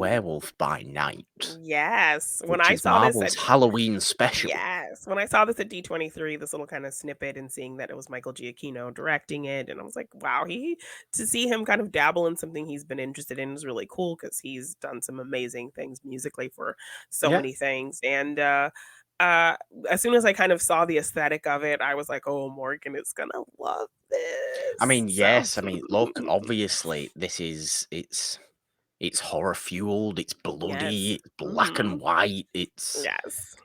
Werewolf by Night, Yes. When which I is saw this at Marvel's Halloween special. Yes, when I saw this at D23, this little kind of snippet and seeing that it was Michael Giacchino directing it, and I was like, wow, he to see him kind of dabble in something he's been interested in is really cool because he's done some amazing things musically for so Yeah. many things. And uh, as soon as I kind of saw the aesthetic of it, I was like, oh, Morgan is gonna love I this. mean, So yes. I mean, look, obviously, it's horror fueled, it's bloody, yes. it's black Hmm. and white, it's Yes.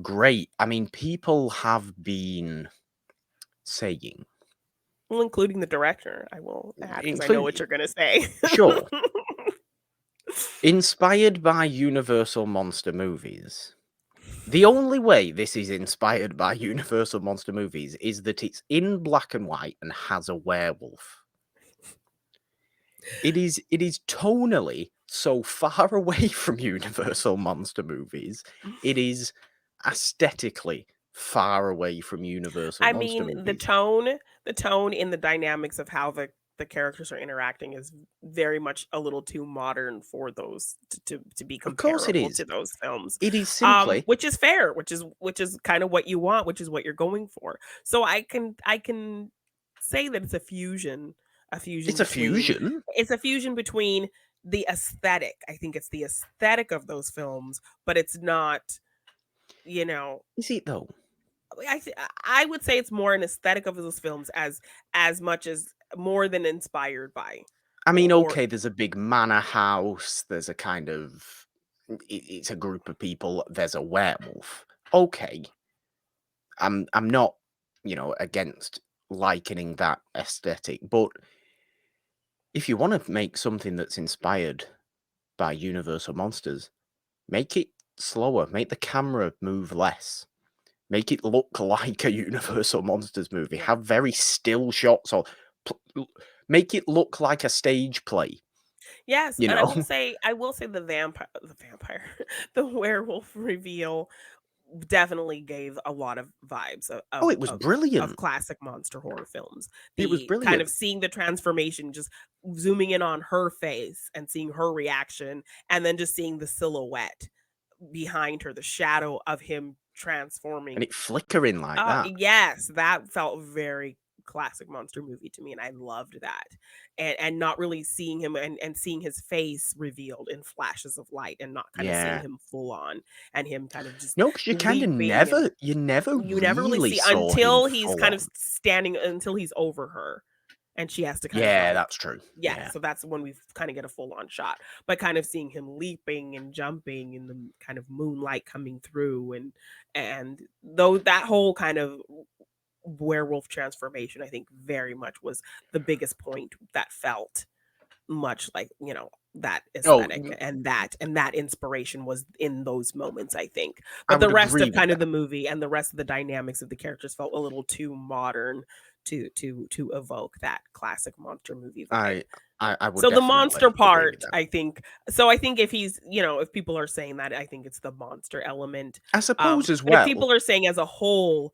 great. I mean, people have been saying, Well, including the director, I will add because I know what including, you're gonna say. sure, inspired by Universal monster movies. The only way this is inspired by Universal monster movies is that it's in black and white and has a werewolf. It is tonally so far away from Universal monster movies. It is aesthetically far away from Universal I monster mean, movies. the tone in the dynamics of how the characters are interacting is very much a little too modern for those to be Of course it comparable is. to those films. It is simply Which is fair, which is kind of what you want, which is what you're going for. So I can say that it's a fusion it's a between fusion. it's a fusion between the aesthetic. I think it's the aesthetic of those films, but it's not, you know, Is it though? I would say it's more an aesthetic of those films as much as more than inspired by I mean, or okay, there's a big manor house, there's a kind of it's a group of people, there's a werewolf. Okay. I'm not, against likening that aesthetic, but if you want to make something that's inspired by Universal monsters, make it slower, make the camera move less. Make it look like a Universal Monsters movie. yeah. Have very still shots or make it look like a stage play, Yes, you and know? I will say the vampire the werewolf reveal definitely gave a lot of vibes Oh, it was of brilliant. classic monster horror films. It was The kind brilliant. of seeing the transformation, just zooming in on her face and seeing her reaction, and then just seeing the silhouette behind her, the shadow of him And transforming. it flickering like that. Yes, that felt very classic monster movie to me, and I loved that. And not really seeing him and seeing his face revealed in flashes of light and not kind of seeing Yeah. him full on and him kind of just No, because leaping, and you never you never really really see saw him until he's full kind of on. standing until he's over her and she has to kind of Yeah, like that's true. yeah, Yeah. so that's when we kind of get a full on shot. But kind of seeing him leaping and jumping in the kind of moonlight coming through, and though that whole kind of werewolf transformation, I think very much was the biggest point that felt much like, that Oh, aesthetic and that inspiration was in those moments, I think. I But the would rest agree of with kind of that. the movie and the rest of the dynamics of the characters felt a little too modern to evoke that classic monster movie vibe. I I would So the definitely monster agree with part, that. I think if he's, if people are saying that, I think it's the monster element. I suppose as But if well. people are saying as a whole,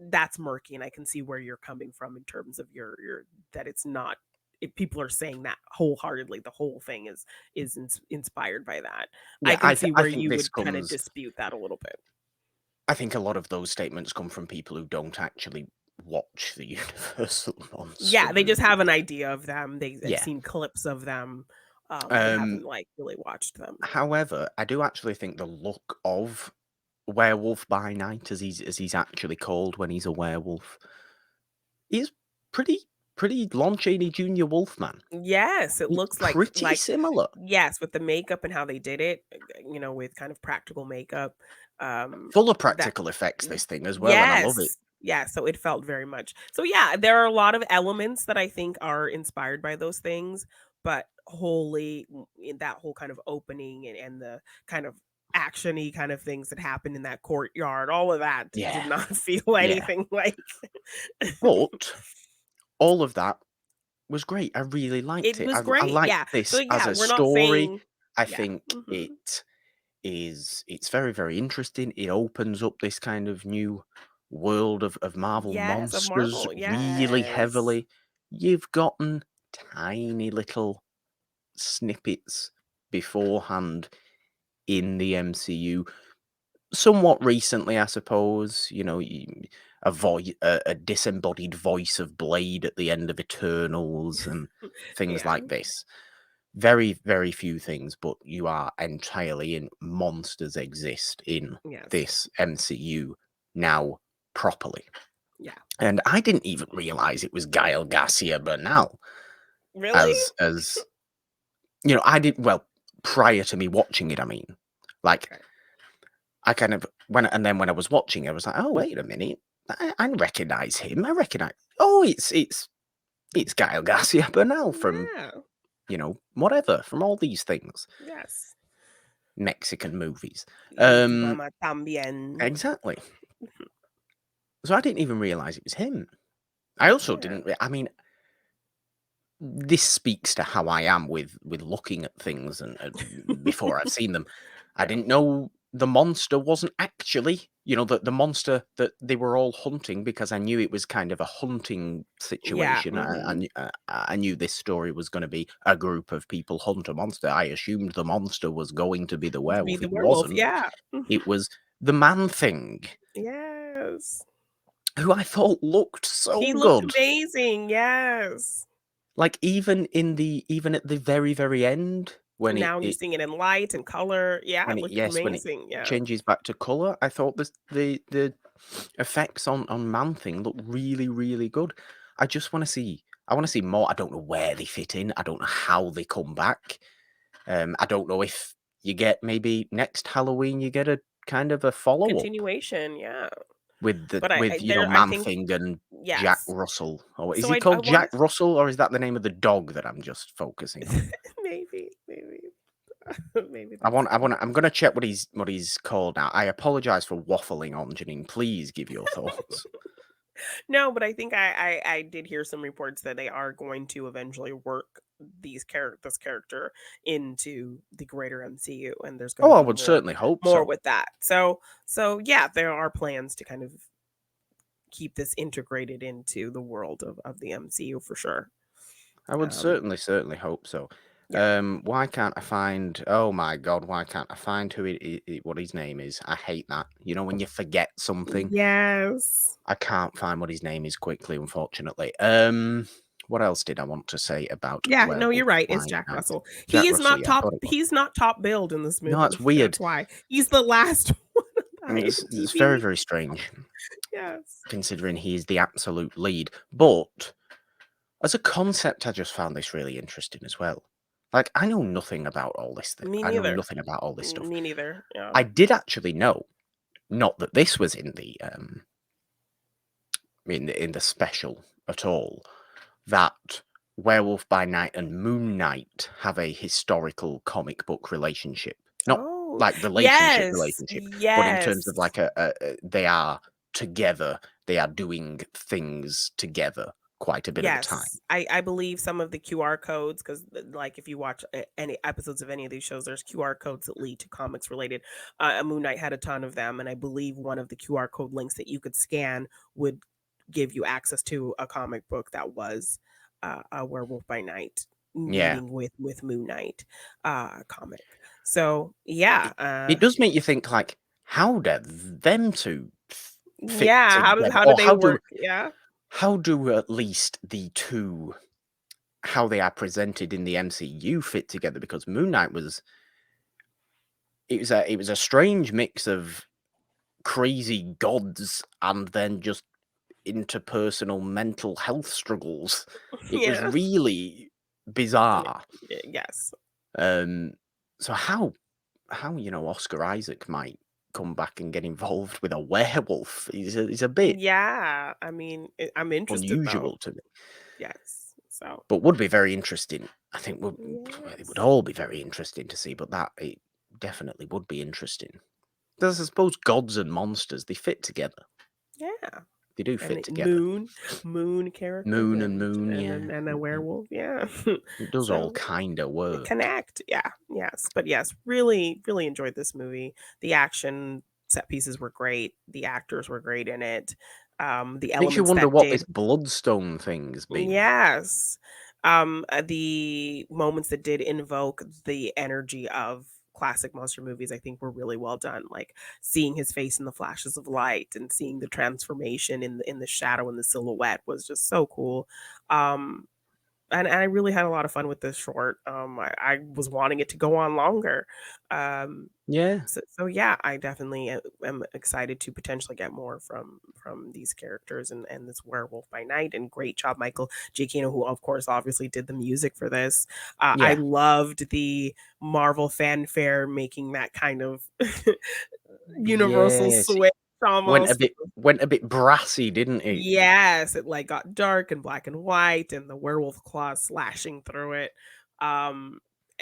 that's murky, and I can see where you're coming from in terms of your that it's not. If people are saying that wholeheartedly, the whole thing is inspired by that. I Yeah, can see I where think you this would kind of comes dispute that a little bit. I think a lot of those statements come from people who don't actually watch the Universal monster Yeah, they just have movies. an idea of them. They've Yeah. seen clips of them. They Um, haven't like really watched them. However, I do actually think the look of Werewolf by Night, as he's actually called when he's a werewolf, is pretty Lon Chaney Jr. Wolfman. Yes, it It's looks pretty like similar. yes, with the makeup and how they did it, with kind of practical makeup. Full of That practical effects, this thing as well, and I love it. yes. Yeah, so it felt very much. So yeah, there are a lot of elements that I think are inspired by those things, but wholly in that whole kind of opening and the kind of actiony kind of things that happened in that courtyard, all of that did Yeah, not feel yeah. anything like But all of that was great. I really liked it it. was I great. liked Yeah. So this as yeah, a we're not story. saying I yeah. think Mhm. it's very, very interesting. It opens up this kind of new world of Marvel Yes, of monsters Marvel, really yes. heavily. You've gotten tiny little snippets beforehand in the MCU. Somewhat recently, I suppose, a disembodied voice of Blade at the end of Eternals and things Yeah. like this. Very, very few things, but you are entirely in. Monsters exist in Yes. this MCU now properly. Yeah. And I didn't even realize it was Gael Garcia Bernal Really? as I did well prior to me watching it. I mean, like Okay. I kind of when I was watching, I was like, oh wait a minute, I recognize him. I recognize. Oh, it's Gael Garcia Bernal from Yeah. whatever from all these things, Yes. Mexican movies. Y tu mamá también. Exactly. So I didn't even realize it was him. I also Yeah. didn't. I mean, this speaks to how I am with looking at things and before I've seen them. I Yeah. didn't know the monster wasn't actually, the monster that they were all hunting, because I knew it was kind of a hunting Yeah. situation. Mhm. I knew this story was going to be a group of people hunt a monster. I assumed the monster was going to be the To be werewolf. the It werewolf. wasn't. Yeah. It was the man thing, Yes. who I thought looked so He looked good. amazing. Yes. Like, even at the very, very end, when Now you're seeing it in light and color. Yeah, it looked when it amazing. Yeah. changes back to color, I thought the effects on Man Thing look really, really good. I wanna see more. I don't know where they fit in. I don't know how they come back. I don't know if you get, maybe next Halloween, you get a kind of a follow-up Continuation. Yeah. with But I I Man think Thing and Jack yes. Russell. Or is So he I called wanna Jack Russell, or is that the name of the dog that I'm just focusing on? maybe maybe that's I'm gonna check what he's called now. I apologize for waffling on, Janine. Please give your thoughts. no, but I think I did hear some reports that they are going to eventually work this character into the greater MCU, and there's going Oh, to I be would certainly hope more so. with that. So yeah, there are plans to kind of keep this integrated into the world of the MCU for sure. I would Um, certainly hope so. yeah. Why can't I find? Oh my God, why can't I find what his name is? I hate that. You know, when you forget something, Yes. I can't find what his name is quickly, unfortunately. What else did I want to say about Yeah, no, you're Werewolf right. It's by Jack Night? Russell. Jack Russell, yeah, I thought it was. He's not top billed in this No, movie. that's weird. That's why. He's the last one on It's very, IMDb. very strange, Yes. considering he's the absolute lead. But as a concept, I just found this really interesting as well. Like, I know nothing about all this thing. Me I know neither. nothing about all this stuff. Me neither. Yeah. I did actually know, not that this was in the in the special at all, that Werewolf by Night and Moon Knight have a historical comic book relationship. Not Oh, like yes. relationship, but in terms of Yes. like they are together, they are doing things together quite a bit of the time. Yes. I believe some of the QR codes, because like if you watch any episodes of any of these shows, there's QR codes that lead to comics related. Moon Knight had a ton of them, and I believe one of the QR code links that you could scan would give you access to a comic book that was a Werewolf by Night Yeah. meeting with Moon Knight comic. So yeah, It does make you think, like, how do them 2 fit yeah. together? How do Or they work? Yeah. how do at least the 2, how they are presented in the MCU fit together? Because Moon Knight it was a strange mix of crazy gods and then just interpersonal mental health struggles. It was Yeah. really Yeah. bizarre. Yes. Um, so how Oscar Isaac might come back and get involved with a werewolf is a bit Yeah, I mean, I'm interested though. unusual to me, Yes. So, but would be very interesting. I think it would yes. all be very interesting to see, but that it definitely would be interesting. There's, I suppose, gods and monsters, they fit together. Yeah. They do And fit together. moon character Moon and moon, yeah. and a werewolf. Yeah. It does all So, kinda they work. connect. Yeah. Yes. But yes, really enjoyed this movie. The action set pieces were great. The actors were great in it. The Makes you elements wonder that what did this bloodstone thing's been. yes. The moments that did invoke the energy of classic monster movies, I think were really well done. Like seeing his face in the flashes of light and seeing the transformation in the shadow and the silhouette was just so cool. Um, and I really had a lot of fun with this short. I was wanting it to go on longer. Um, Yeah, so yeah, I definitely am excited to potentially get more from these characters and this Werewolf by Night. And great job, Michael Giacchino, who of course obviously did the music for this. I yeah, loved the Marvel fanfare making that kind of universal yes. switch Went a almost. bit went a bit brassy, didn't it? Yes, it, like, got dark and black and white, and the werewolf claws slashing through it, um,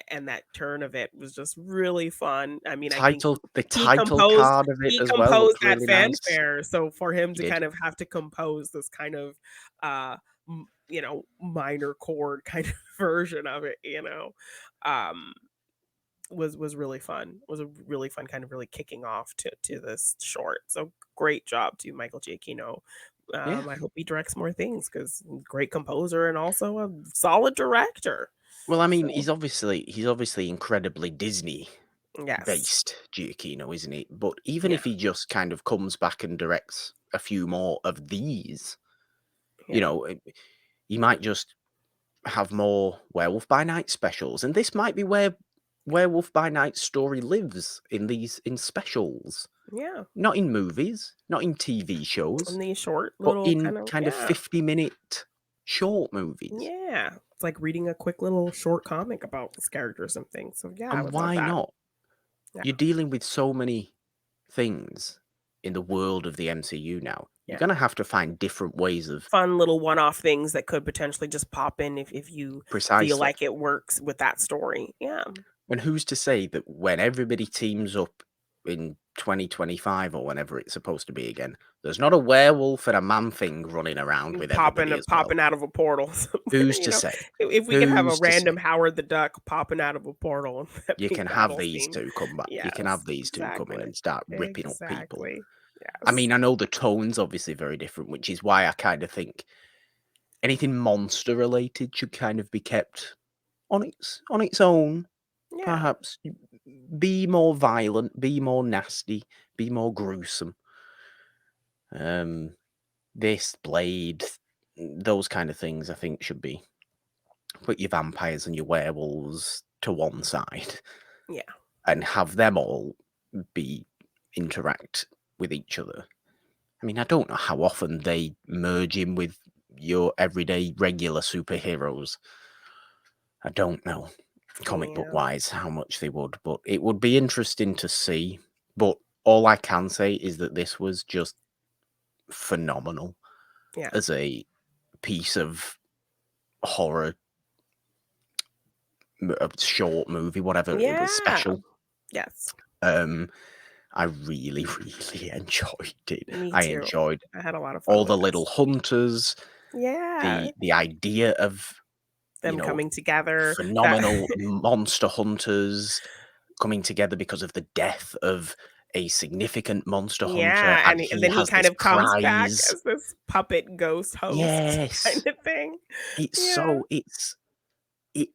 and that turn of it was just really fun. I mean, I think The he title composed card of it he as well composed looked that really nice. fanfare, so for him He to did. kind of have to compose this kind of, minor chord kind of version of it, um was really fun. Was a really fun kind of really kicking off to this short. So great job to Michael Giacchino. Yeah. I hope he directs more things because great composer and also a solid director. Well, I mean, So he's obviously incredibly Disney yes, based, Giacchino, isn't he? But even yeah, if he just kind of comes back and directs a few more of these, you yeah, know, he might just have more Werewolf by Night specials, and this might be where Werewolf by Night's story lives in specials, yeah. not in movies, not in TV shows, And these short but little in kind of kind of 50-minute short movies. yeah. It's like reading a quick little short comic about these characters and things. So yeah, I And would love why that. not? Yeah, You're dealing with so many things in the world of the MCU now. You're yeah. gonna have to find different ways of Fun little one-off things that could potentially just pop in if you feel precisely. like it works with that story. Yeah. And who's to say that when everybody teams up in 2025 or whenever it's supposed to be again, there's not a werewolf and a man thing running around with everybody as well? Popping out of a portal somewhere, Who's to say? if we could have a Who's to random say? Howard the Duck popping out of a portal in that You big can have battle these scene. two come back. You can Yes, have these two come in exactly. and start ripping up people. Exactly. I Yes. mean, I know the tone's obviously very different, which is why I kind of think anything monster related should kind of be kept on its own. Yeah. Perhaps be more violent, be more nasty, be more gruesome. Um, this Blade, those kind of things, I think should be put your vampires and your werewolves to one side Yeah. and have them all be interact with each other. I mean, I don't know how often they merge in with your everyday regular superheroes. I don't know, comic book Yeah. wise, how much they would, but it would be interesting to see. But all I can say is that this was just phenomenal Yeah. as a piece of horror, a short movie, whatever it was, Yeah. special. Yes. Um, I really, really enjoyed it. Me I too. enjoyed I had a lot of fun all with the little this. hunters, Yeah. the idea of, you Them know, coming together. That phenomenal monster hunters coming together because of the death of a significant monster hunter, Yeah, and and he then he has kind this of comes back prize. as this puppet ghost host kind Yes, of thing. it's Yeah. so it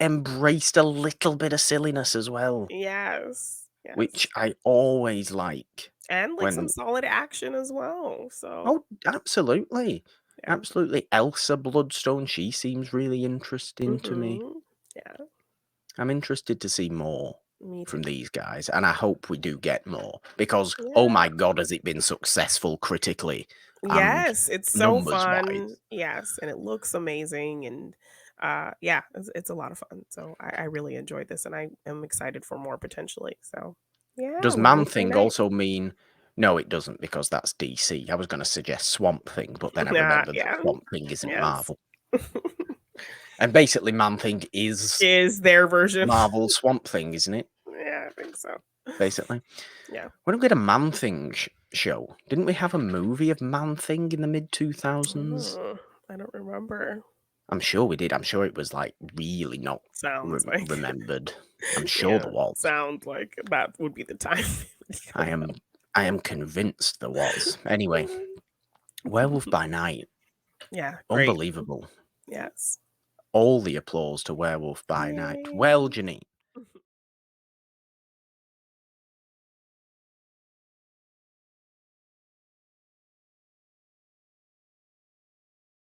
embraced a little bit of silliness as well, Yes. which Yes. I always like And, like, some when. solid action as well, so Oh, absolutely, yeah. absolutely. Elsa Bloodstone, she seems really interesting to me. Mhm. Yeah, I'm interested to see more me from too. these guys, and I hope we do get more because, oh Yeah. my god, has it been successful critically and Yes, it's so numbers fun. wise. Yes, and it looks amazing, and, yeah, it's a lot of fun, so I really enjoyed this, and I am excited for more potentially, so yeah, Does Man Werewolf by Thing Night. also mean? No, it doesn't because that's DC. I was going to suggest Swamp Thing, but then I remembered that Yeah. Swamp Thing isn't Yes. Marvel. And basically, Man Thing is Is their version. Marvel's Swamp Thing, isn't it? Yeah, I think so. Basically. Yeah. When did we get a Man Thing show? Didn't we have a movie of Man Thing in the mid 2000s? I don't remember. I'm sure we did. I'm sure it was like really not Sounds like remembered. I'm sure yeah, there was. sounds like that would be the time it would I come am out. I am convinced there was. Anyway, Werewolf by Night, Yeah, great. unbelievable. Yes. all the applause to Werewolf by Night. Well, Yay. Janine.